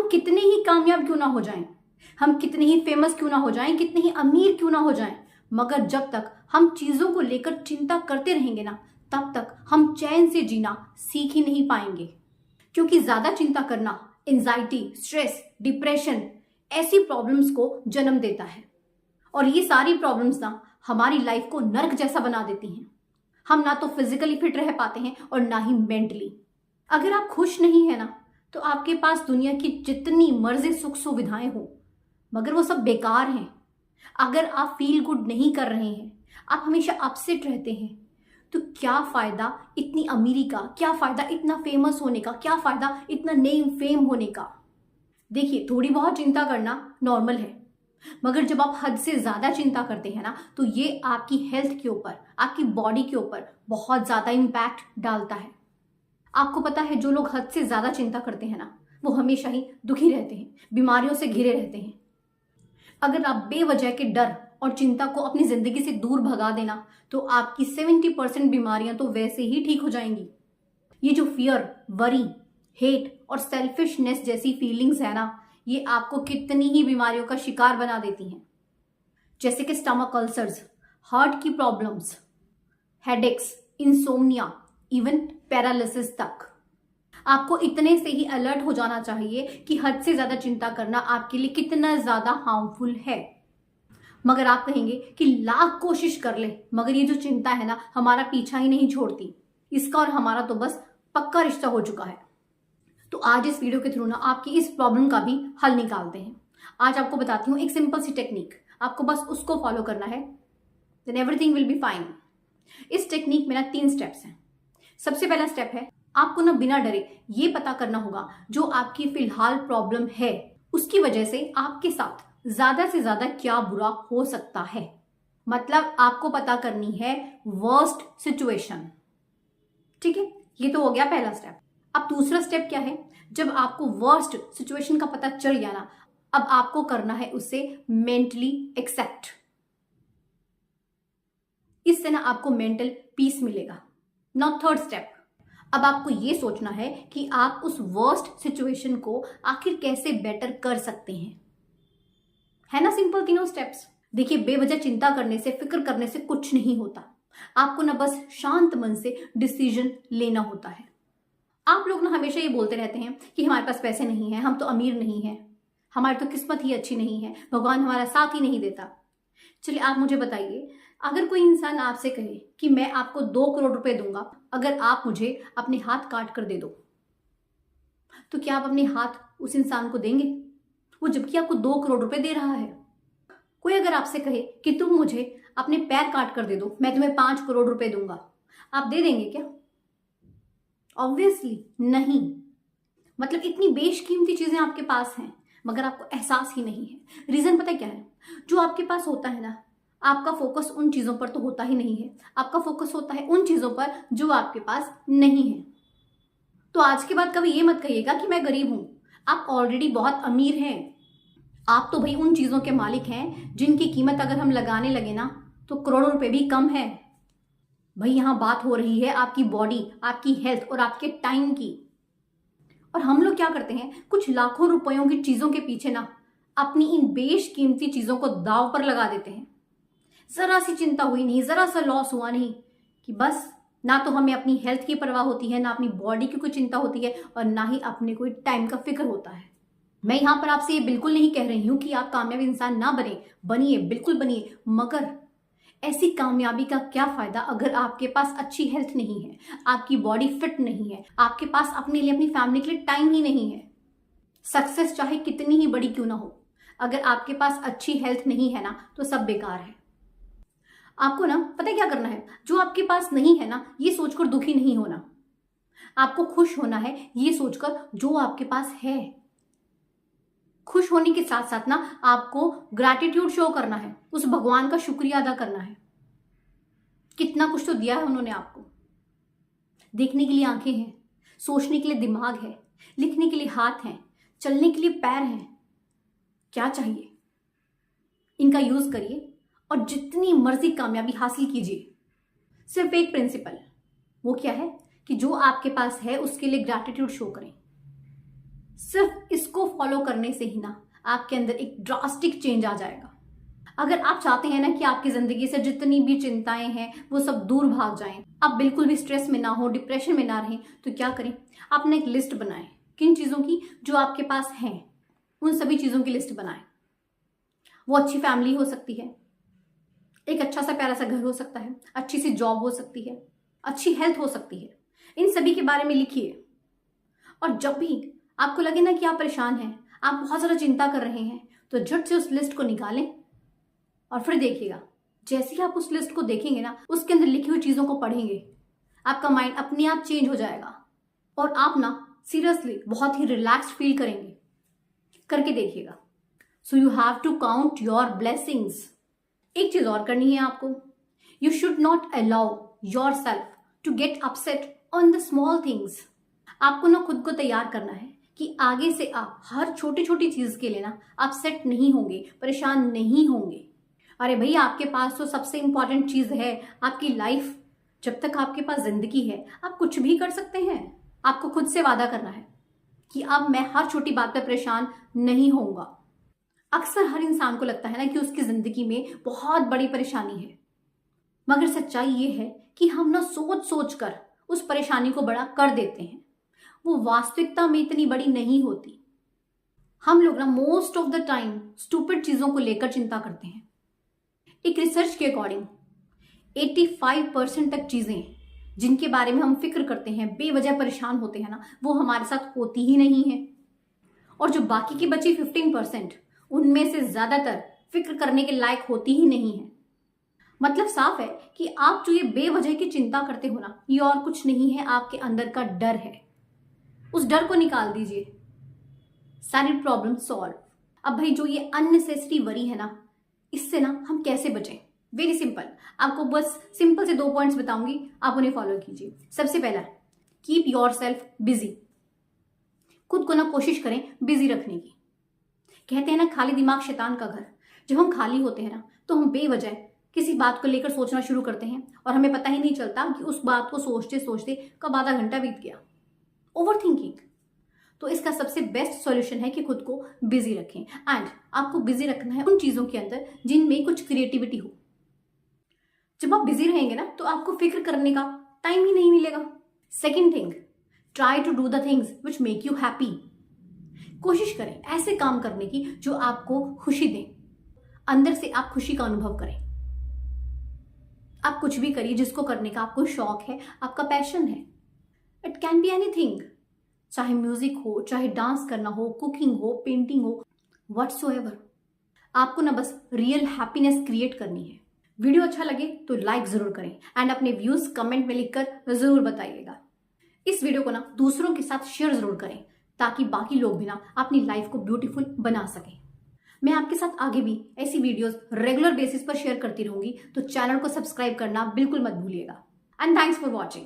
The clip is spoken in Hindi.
हम कितने ही कामयाब क्यों ना हो जाएं, हम कितने ही फेमस क्यों ना हो जाएं, कितने ही अमीर क्यों ना हो जाएं, मगर जब तक हम चीजों को लेकर चिंता करते रहेंगे ना, तब तक हम चैन से जीना सीख ही नहीं पाएंगे। क्योंकि ज्यादा चिंता करना एंजाइटी, स्ट्रेस, डिप्रेशन ऐसी प्रॉब्लम्स को जन्म देता है। और ये सारी प्रॉब्लम्स ना हमारी लाइफ को नर्क जैसा बना देती हैं। हम ना तो फिजिकली फिट रह पाते हैं और ना ही मेंटली। अगर आप खुश नहीं है ना, तो आपके पास दुनिया की जितनी मर्जी सुख सुविधाएं हो, मगर वो सब बेकार हैं। अगर आप फील गुड नहीं कर रहे हैं, आप हमेशा अपसेट रहते हैं, तो क्या फायदा इतनी अमीरी का, क्या फायदा इतना फेमस होने का, क्या फायदा इतना नेम फेम होने का। देखिए, थोड़ी बहुत चिंता करना नॉर्मल है, मगर जब आप हद से ज्यादा चिंता करते हैं ना, तो ये आपकी हेल्थ के ऊपर, आपकी बॉडी के ऊपर बहुत ज्यादा इम्पैक्ट डालता है। आपको पता है, जो लोग हद से ज्यादा चिंता करते हैं ना, वो हमेशा ही दुखी रहते हैं, बीमारियों से घिरे रहते हैं। अगर आप बेवजह के डर और चिंता को अपनी जिंदगी से दूर भगा देना, तो आपकी 70% बीमारियां तो वैसे ही ठीक हो जाएंगी। ये जो फियर, वरी, हेट और सेल्फिशनेस जैसी फीलिंग्स है ना, ये आपको कितनी ही बीमारियों का शिकार बना देती हैं, जैसे कि स्टमक अल्सर्स, हार्ट की problems, headaches, insomnia, even paralysis तक। आपको इतने से ही अलर्ट हो जाना चाहिए कि हद से ज्यादा चिंता करना आपके लिए कितना ज्यादा हार्मफुल है। मगर आप कहेंगे कि लाख कोशिश कर ले, मगर ये जो चिंता है ना, हमारा पीछा ही नहीं छोड़ती। इसका और हमारा तो बस पक्का रिश्ता हो चुका है। तो आज इस वीडियो के थ्रू ना आपकी इस प्रॉब्लम का भी हल निकालते हैं। आज आपको बताती हूँ एक सिंपल सी टेक्निक, आपको बस उसको फॉलो करना है, then everything will be fine. इस टेक्निक में ना 3 स्टेप्स हैं। सबसे पहला स्टेप है, आपको ना बिना डरे ये पता करना होगा जो आपकी फिलहाल प्रॉब्लम है, उसकी वजह से आपके साथ ज्यादा से ज्यादा क्या बुरा हो सकता है। मतलब आपको पता करनी है वर्स्ट सिचुएशन। ठीक है, ये तो हो गया पहला स्टेप। अब दूसरा स्टेप क्या है, जब आपको वर्स्ट सिचुएशन का पता चल गया ना, अब आपको करना है उसे मेंटली एक्सेप्ट। इससे ना आपको मेंटल पीस मिलेगा। नाउ थर्ड स्टेप, अब आपको ये सोचना है कि आप उस वर्स्ट सिचुएशन को आखिर कैसे बेटर कर सकते हैं। है ना सिंपल तीनों स्टेप्स। देखिए, बेवजह चिंता करने से, फिक्र करने से कुछ नहीं होता। आपको ना बस शांत मन से डिसीजन लेना होता है। आप लोग ना हमेशा ये बोलते रहते हैं कि हमारे पास पैसे नहीं है, हम तो अमीर नहीं है, हमारी तो किस्मत ही अच्छी नहीं है, भगवान हमारा साथ ही नहीं देता। चलिए आप मुझे बताइए, अगर कोई इंसान आपसे कहे कि मैं आपको 2 करोड़ रुपए दूंगा अगर आप मुझे अपने हाथ काट कर दे दो, तो क्या आप अपने हाथ उस इंसान को देंगे, वो जबकि आपको 2 करोड़ रुपए दे रहा है? कोई अगर आपसे कहे कि तुम मुझे अपने पैर काट कर दे दो, मैं तुम्हें 5 करोड़ रुपए दूंगा, आप दे देंगे क्या? ऑब्वियसली नहीं। मतलब इतनी बेशकीमती चीजें आपके पास हैं, मगर आपको एहसास ही नहीं है। रीजन पता क्या है, जो आपके पास होता है ना, आपका फोकस उन चीजों पर तो होता ही नहीं है, आपका फोकस होता है उन चीजों पर जो आपके पास नहीं है। तो आज के बाद कभी ये मत कहिएगा कि मैं गरीब हूं, आप ऑलरेडी बहुत अमीर हैं। आप तो भाई उन चीजों के मालिक हैं जिनकी कीमत अगर हम लगाने लगे ना, तो करोड़ों रुपए भी कम है। भाई यहां बात हो रही है आपकी बॉडी, आपकी हेल्थ और आपके टाइम की। और हम लोग क्या करते हैं, कुछ लाखों रुपयों की चीजों के पीछे ना अपनी इन बेशकीमती चीजों को दांव पर लगा देते हैं। जरा सी चिंता हुई नहीं, जरा सा लॉस हुआ नहीं, कि बस ना तो हमें अपनी हेल्थ की परवाह होती है, ना अपनी बॉडी की कोई चिंता होती है, और ना ही अपने कोई टाइम का फिक्र होता है। मैं यहां पर आपसे ये बिल्कुल नहीं कह रही हूं कि आप कामयाब इंसान ना बने, बनिए, बिल्कुल बनिए, मगर ऐसी कामयाबी का क्या फायदा अगर आपके पास अच्छी हेल्थ नहीं है, आपकी बॉडी फिट नहीं है, आपके पास अपने लिए, अपनी फैमिली के लिए टाइम ही नहीं है। सक्सेस चाहे कितनी ही बड़ी क्यों ना हो, अगर आपके पास अच्छी हेल्थ नहीं है ना, तो सब बेकार है। आपको ना पता है क्या करना है, जो आपके पास नहीं है ना, ये सोचकर दुखी नहीं होना। आपको खुश होना है ये सोचकर जो आपके पास है। खुश होने के साथ साथ ना आपको ग्रैटिट्यूड शो करना है, उस भगवान का शुक्रिया अदा करना है। कितना कुछ तो दिया है उन्होंने आपको। देखने के लिए आंखें हैं, सोचने के लिए दिमाग है, लिखने के लिए हाथ हैं, चलने के लिए पैर हैं। क्या चाहिए? इनका यूज करिए और जितनी मर्जी कामयाबी हासिल कीजिए। सिर्फ एक प्रिंसिपल, वो क्या है कि जो आपके पास है उसके लिए ग्रैटिट्यूड शो करें। सिर्फ इसको फॉलो करने से ही ना आपके अंदर एक ड्रास्टिक चेंज आ जाएगा। अगर आप चाहते हैं ना कि आपकी जिंदगी से जितनी भी चिंताएं हैं वो सब दूर भाग जाएं, आप बिल्कुल भी स्ट्रेस में ना हो, डिप्रेशन में ना रहें, तो क्या करें, आपने एक लिस्ट बनाएं किन चीज़ों की जो आपके पास हैं, उन सभी चीज़ों की लिस्ट बनाएं। वो अच्छी फैमिली हो सकती है, एक अच्छा सा प्यारा सा घर हो सकता है, अच्छी सी जॉब हो सकती है, अच्छी हेल्थ हो सकती है। इन सभी के बारे में लिखिए। और जब भी आपको लगे ना कि आप परेशान हैं, आप बहुत ज़्यादा चिंता कर रहे हैं, तो झट से उस लिस्ट को निकालें और फिर देखिएगा, जैसे ही आप उस लिस्ट को देखेंगे ना, उसके अंदर लिखी हुई चीज़ों को पढ़ेंगे, आपका माइंड अपने आप चेंज हो जाएगा और आप ना सीरियसली बहुत ही रिलैक्स फील करेंगे। करके देखिएगा। So you have to count your blessings. एक चीज और करनी है आपको, you should not allow yourself to get upset on the small things. आपको ना खुद को तैयार करना है कि आगे से आप हर छोटी छोटी चीज के लिए ना अपसेट नहीं होंगे, परेशान नहीं होंगे। अरे भाई, आपके पास तो सबसे इंपॉर्टेंट चीज है आपकी लाइफ। जब तक आपके पास जिंदगी है आप कुछ भी कर सकते हैं। आपको खुद से वादा करना है कि अब मैं हर छोटी बात पर परेशान नहीं होऊंगा। अक्सर हर इंसान को लगता है ना कि उसकी जिंदगी में बहुत बड़ी परेशानी है, मगर सच्चाई ये है कि हम ना सोच सोच कर उस परेशानी को बड़ा कर देते हैं। वो वास्तविकता में इतनी बड़ी नहीं होती। हम लोग ना most of the time stupid चीजों को लेकर चिंता करते हैं। एक रिसर्च के अकॉर्डिंग 85% तक चीजें जिनके बारे में हम फिक्र करते हैं, बेवजह परेशान होते हैं ना, वो हमारे साथ होती ही नहीं है। और जो बाकी की बची 15%, उनमें से ज्यादातर फिक्र करने के लायक होती ही नहीं है। मतलब साफ है कि आप जो ये बेवजह की चिंता करते हो ना, ये और कुछ नहीं है, आपके अंदर का डर है। उस डर को निकाल दीजिए, सारी प्रॉब्लम सॉल्व। अब भाई, जो ये अननेसेसरी वरी है ना, इससे ना हम कैसे बचें? Very simple. आपको बस सिंपल से 2 पॉइंट्स बताऊंगी, आप उन्हें फॉलो कीजिए। सबसे पहला, कीप योर सेल्फ बिजी। खुद को ना कोशिश करें बिजी रखने की। कहते हैं ना, खाली दिमाग शैतान का घर। जब हम खाली होते हैं ना, तो हम बेवजह किसी बात को लेकर सोचना शुरू करते हैं और हमें पता ही नहीं चलता कि उस बात को सोचते सोचते कब आधा घंटा बीत गया। Over thinking. तो इसका सबसे बेस्ट सॉल्यूशन है कि खुद को बिजी रखें। एंड आपको बिजी रखना है उन चीजों के अंदर जिनमें कुछ क्रिएटिविटी हो। जब आप बिजी रहेंगे ना, तो आपको फिक्र करने का टाइम ही नहीं मिलेगा। Second thing, try to do the things which make you happy. कोशिश करें ऐसे काम करने की जो आपको खुशी दें, अंदर से आप खुशी का अनुभव करें। आप कुछ भी करिए जिसको करने का आपको शौक है, आपका पैशन है। इट कैन बी एनीथिंग, चाहे म्यूजिक हो, चाहे डांस करना हो, कुकिंग हो, पेंटिंग हो, व्हाटसोएवर। आपको ना बस रियल हैप्पीनेस क्रिएट करनी है। वीडियो अच्छा लगे तो लाइक जरूर करें एंड अपने व्यूज कमेंट में लिखकर जरूर बताइएगा। इस वीडियो को ना दूसरों के साथ शेयर जरूर करें ताकि बाकी लोग भी ना अपनी लाइफ को ब्यूटीफुल बना सकें। मैं आपके साथ आगे भी ऐसी वीडियोस रेगुलर बेसिस पर शेयर करती रहूंगी, तो चैनल को सब्सक्राइब करना बिल्कुल मत भूलिएगा। And thanks for watching.